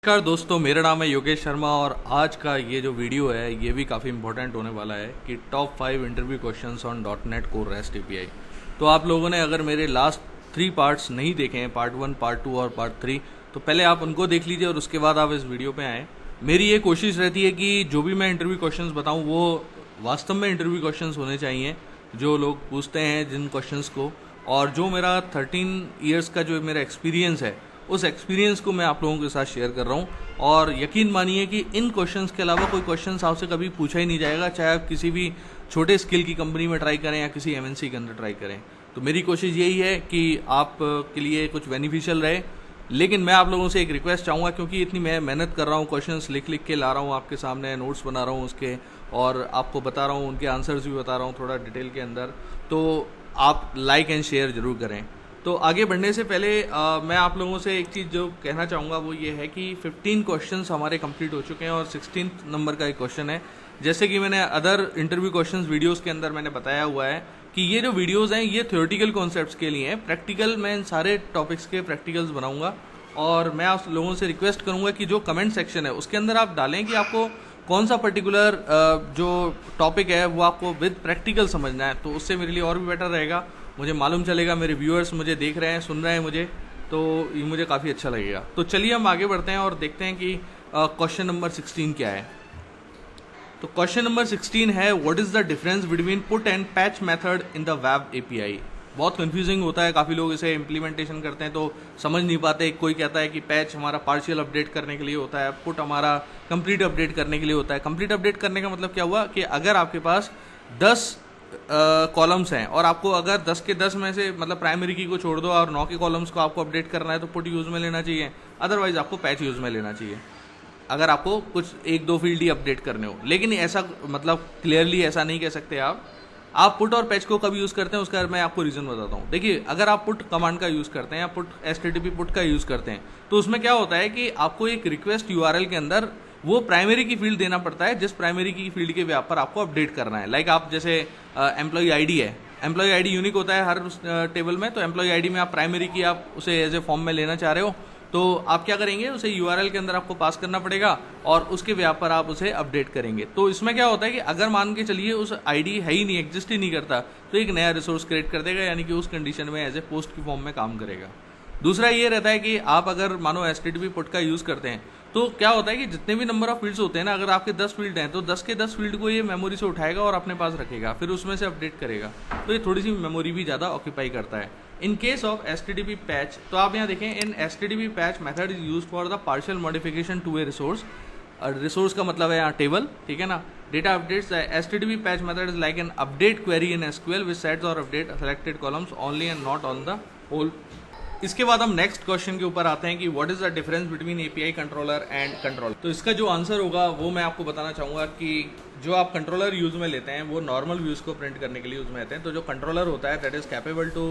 नमस्कार दोस्तों, मेरा नाम है योगेश शर्मा और आज का ये जो वीडियो है ये भी काफ़ी इंपॉर्टेंट होने वाला है कि top 5 interview questions on .NET core rest API. तो आप लोगों ने अगर मेरे लास्ट 3 पार्ट्स नहीं देखे हैं, पार्ट 1, पार्ट 2 और पार्ट 3, तो पहले आप उनको देख लीजिए और उसके बाद आप इस वीडियो पे आएँ। मेरी ये कोशिश रहती है कि जो भी मैं इंटरव्यू क्वेश्चंस बताऊँ वो वास्तव में इंटरव्यू क्वेश्चंस होने चाहिए, जो लोग पूछते हैं जिन क्वेश्चंस को, और जो मेरा 13 ईयर्स का जो मेरा एक्सपीरियंस है उस एक्सपीरियंस को मैं आप लोगों के साथ शेयर कर रहा हूँ। और यकीन मानिए कि इन क्वेश्चंस के अलावा कोई क्वेश्चंस आपसे कभी पूछा ही नहीं जाएगा, चाहे आप किसी भी छोटे स्किल की कंपनी में ट्राई करें या किसी एमएनसी के अंदर ट्राई करें। तो मेरी कोशिश यही है कि आप के लिए कुछ बेनिफिशियल रहे। लेकिन मैं आप लोगों से एक रिक्वेस्ट चाहूँगा, क्योंकि इतनी मैं मेहनत कर रहा हूँ, क्वेश्चंस लिख लिख के ला रहा हूँ आपके सामने, नोट्स बना रहा हूँ उसके, और आपको बता रहा हूँ उनके आंसर्स भी बता रहा हूँ थोड़ा डिटेल के अंदर, तो आप लाइक एंड शेयर जरूर करें। तो आगे बढ़ने से पहले मैं आप लोगों से एक चीज़ जो कहना चाहूँगा वो ये है कि 15 क्वेश्चंस हमारे कंप्लीट हो चुके हैं और 16th नंबर का एक क्वेश्चन है। जैसे कि मैंने अदर इंटरव्यू क्वेश्चंस वीडियोस के अंदर मैंने बताया हुआ है कि ये जो वीडियोस हैं ये थ्योरेटिकल कॉन्सेप्ट्स के लिए हैं, प्रैक्टिकल मैं इन सारे टॉपिक्स के प्रैक्टिकल्स बनाऊंगा। और मैं आप लोगों से रिक्वेस्ट करूँगा कि जो कमेंट सेक्शन है उसके अंदर आप डालें कि आपको कौन सा पर्टिकुलर जो टॉपिक है वो आपको विद प्रैक्टिकल समझना है, तो उससे मेरे लिए और भी बेटर रहेगा। मुझे मालूम चलेगा मेरे व्यूअर्स मुझे देख रहे हैं, सुन रहे हैं मुझे, तो ये मुझे काफ़ी अच्छा लगेगा। तो चलिए हम आगे बढ़ते हैं और देखते हैं कि क्वेश्चन नंबर 16 क्या है। तो क्वेश्चन नंबर 16 है, what is the difference between put and patch method in the web API. बहुत कंफ्यूजिंग होता है, काफ़ी लोग इसे इम्प्लीमेंटेशन करते हैं तो समझ नहीं पाते। कोई कहता है कि पैच हमारा पार्शियल अपडेट करने के लिए होता है, पुट हमारा कंप्लीट अपडेट करने के लिए होता है। कंप्लीट अपडेट करने का मतलब क्या हुआ कि अगर आपके पास 10 कॉलम्स हैं और आपको अगर 10 के 10 में से मतलब प्राइमरी की को छोड़ दो और 9 के कॉलम्स को आपको अपडेट करना है तो पुट यूज में लेना चाहिए, अदरवाइज आपको पैच यूज में लेना चाहिए अगर आपको कुछ 1-2 फील्ड ही अपडेट करने हो। लेकिन ऐसा मतलब क्लियरली ऐसा नहीं कह सकते आप पुट और पैच को कब यूज करते हैं उसका मैं आपको रीजन बताता हूँ। देखिए, अगर आप पुट कमांड का यूज करते हैं या पुट एचटीटीपी पुट का यूज करते हैं तो उसमें क्या होता है कि आपको एक रिक्वेस्ट यूआरएल के अंदर वो प्राइमरी की फील्ड देना पड़ता है जिस प्राइमरी की फील्ड के व्याप पर आपको अपडेट करना है। लाइक आप जैसे एम्प्लॉय आईडी है, एम्प्लॉय आईडी यूनिक होता है हर टेबल में, तो एम्प्लॉय आईडी में आप प्राइमरी की आप उसे एज ए फॉर्म में लेना चाह रहे हो तो आप क्या करेंगे, उसे यूआरएल के अंदर आपको पास करना पड़ेगा और उसके व्याप पर आप उसे अपडेट करेंगे। तो इसमें क्या होता है कि अगर मान के चलिए उस आईडी है ही नहीं, एग्जिस्ट ही नहीं करता, तो एक नया रिसोर्स क्रिएट कर देगा, यानी कि उस कंडीशन में एज ए पोस्ट की फॉर्म में काम करेगा। दूसरा ये रहता है कि आप अगर मानो एचटीटीपी पुट का यूज करते हैं तो क्या होता है कि जितने भी नंबर ऑफ फील्ड्स होते हैं ना, अगर आपके 10 फील्ड हैं तो 10 के 10 फील्ड को ये मेमोरी से उठाएगा और अपने पास रखेगा, फिर उसमें से अपडेट करेगा। तो ये थोड़ी सी मेमोरी भी ज़्यादा ऑक्यूपाई करता है। In case of HTTP patch, तो आप यहाँ देखें, in HTTP patch method is use for the partial modification to a resource. Resource का मतलब है यहाँ टेबल, ठीक है ना। Data updates, HTTP patch method is like an update query in SQL which sets और update selected columns only and not on the whole. इसके बाद हम नेक्स्ट क्वेश्चन के ऊपर आते हैं कि what is the difference between API controller and controller. तो इसका जो आंसर होगा वो मैं आपको बताना चाहूँगा कि जो आप कंट्रोलर यूज में लेते हैं वो नॉर्मल व्यूज को प्रिंट करने के लिए यूज में लेते हैं। तो जो कंट्रोलर होता है that is capable to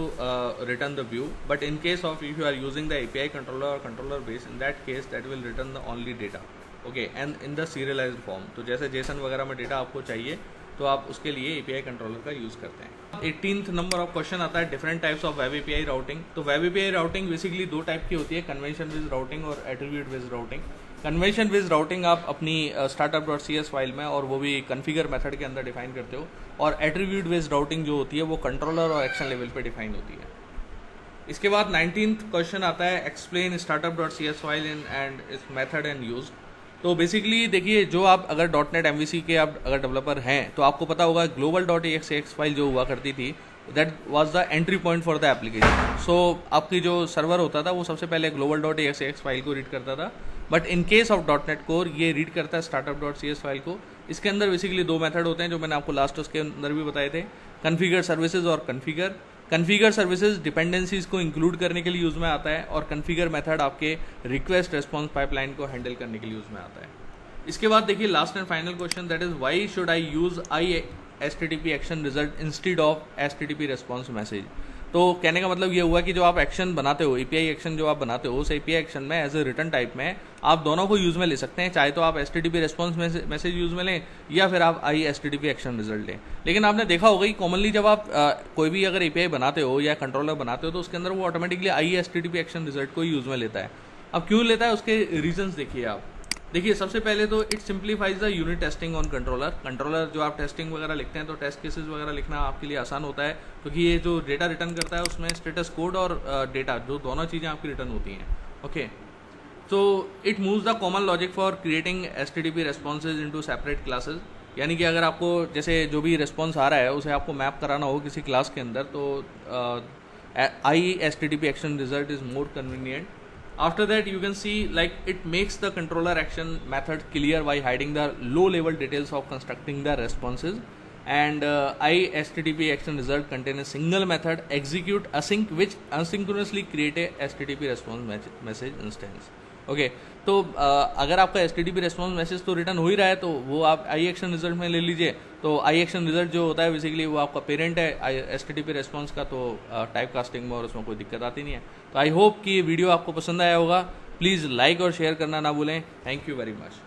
return the view, but in case of if you are using the API controller और controller base, in that case that will return the only data, okay, and in the serialized form. तो जैसे Jason वगैरह में data आपको चाहिए तो आप उसके लिए एपीआई कंट्रोलर का यूज करते हैं। 18th नंबर ऑफ क्वेश्चन आता है, different types of web API routing. तो web API routing basically 2 type की होती है, कन्वेंशन बेस्ड राउटिंग और attribute based routing. Convention based routing आप अपनी startup.cs फाइल में और वो भी कन्फिगर मेथड के अंदर डिफाइन करते हो, और एट्रीब्यूट बेस्ड राउटिंग जो होती है वो कंट्रोलर और एक्शन लेवल पे डिफाइन होती है। इसके बाद 19th क्वेश्चन आता है, explain startup.cs file in and it's method and use. तो बेसिकली देखिए, जो आप अगर .NET MVC के आप अगर डेवलपर हैं तो आपको पता होगा global.axx फाइल जो हुआ करती थी that was the entry point for the application. So आपकी जो सर्वर होता था वो सबसे पहले global.axx फाइल को रीड करता था, but in case of .NET core ये रीड करता है startup.cs फाइल को। इसके अंदर बेसिकली 2 मेथड होते हैं जो मैंने आपको लास्ट उसके अंदर भी बताए थे, कन्फिगर सर्विसेज और कन्फिगर। कन्फिगर सर्विसेज डिपेंडेंसीज को इंक्लूड करने के लिए यूज में आता है और कन्फिगर मेथड आपके रिक्वेस्ट रेस्पॉन्स पाइपलाइन को हैंडल करने के लिए यूज में आता है। इसके बाद देखिए last and final question, that is why should I use I HTTP action result instead of HTTP response message. तो कहने का मतलब ये हुआ कि जो आप एक्शन बनाते हो, एपीआई एक्शन जो आप बनाते हो, उस एपीआई एक्शन में एज ए रिटर्न टाइप में आप दोनों को यूज में ले सकते हैं, चाहे तो आप एचटीटीपी रेस्पॉन्स मैसेज यूज में लें या फिर आप आई एचटीटीपी एक्शन रिजल्ट लें। लेकिन आपने देखा होगा कि कॉमनली जब आप कोई भी अगर एपीआई बनाते हो या कंट्रोलर बनाते हो तो उसके अंदर वो automatically I HTTP action result को यूज में लेता है। अब क्यों लेता है उसके रीजंस देखिए आप। देखिए सबसे पहले तो it simplifies the unit testing on controller जो आप टेस्टिंग वगैरह लिखते हैं तो टेस्ट केसेस वगैरह लिखना आपके लिए आसान होता है, क्योंकि ये जो डेटा रिटर्न करता है उसमें स्टेटस कोड और डेटा जो दोनों चीज़ें आपकी रिटर्न होती हैं। ओके, तो it moves the common logic for creating HTTP responses into separate classes, यानी कि अगर आपको जैसे जो भी रिस्पॉन्स आ रहा है उसे आपको मैप कराना हो किसी क्लास के अंदर तो HTTP action result is more convenient. After that you can see like it makes the controller action method clear by hiding the low level details of constructing the responses, and HTTP action result contain a single method execute async which asynchronously create a HTTP response message instance. Okay तो अगर आपका HTTP response message तो return हो ही रहा है तो वो आप आई एक्शन रिजल्ट में ले लीजिए। तो आई एक्शन रिजल्ट जो होता है बेसिकली वो आपका पेरेंट है HTTP रेस्पॉन्स का, तो टाइप कास्टिंग में और उसमें कोई दिक्कत आती नहीं है। तो आई होप कि ये वीडियो आपको पसंद आया होगा। प्लीज़ लाइक और शेयर करना ना भूलें। Thank you very much.